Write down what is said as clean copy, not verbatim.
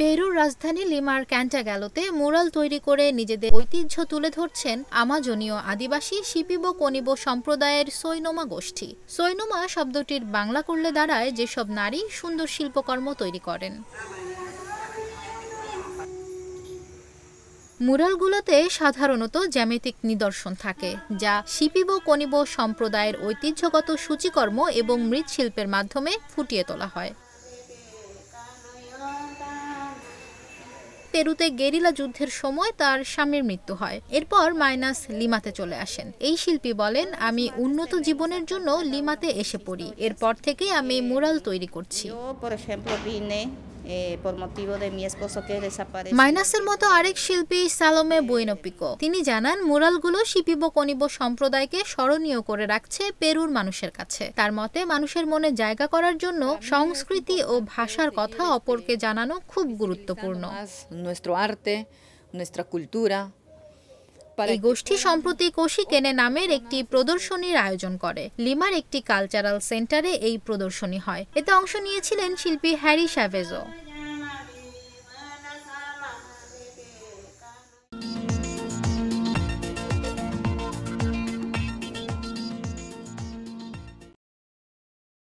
পেরুর রাজধানী লিমার ক্যান্টাগ্যালোতে মুরাল তৈরি করে নিজেদের ঐতিহ্য তুলে ধরছেন আমাজনীয় আদিবাসী শিপিবো কনিবো সম্প্রদায়ের সৈনোমা গোষ্ঠী। সৈনোমা শব্দটির বাংলা করলে দাঁড়ায় যেসব নারী সুন্দর শিল্পকর্ম তৈরি করেন। মুরালগুলোতে সাধারণত জ্যামিতিক নিদর্শন থাকে, যা শিপিবো কনিবো সম্প্রদায়ের ঐতিহ্যগত সূচিকর্ম এবং মৃৎশিল্পের মাধ্যমে ফুটিয়ে তোলা হয়। পেরুতে গেরিলা যুদ্ধের সময় তার স্বামীর মৃত্যু হয়। এরপর মাইনাস লিমাতে চলে আসেন। এই শিল্পী বলেন, আমি উন্নত জীবনের জন্য লিমাতে এসে পড়ি। এরপর থেকেই আমি মুরাল তৈরি করছি। মাইনাসের মতো আরেক শিল্পী সালোমে বুয়েনো পিকো, তিনি জানান মুরালগুলো শিপিবো কনিবো সম্প্রদায়কে স্মরণীয় করে রাখছে পেরুর মানুষের কাছে। তার মতে, মানুষের মনে জায়গা করার জন্য সংস্কৃতি ও ভাষার কথা অপরকে জানানো খুব গুরুত্বপূর্ণ। এই গোষ্ঠী সম্প্রতি কোশিকেনে নামের একটি প্রদর্শনীর আয়োজন করে। লিমার একটি কালচারাল সেন্টারে এই প্রদর্শনী হয়। এতে অংশ নিয়েছিলেন শিল্পী হ্যারি স্যাভেজও।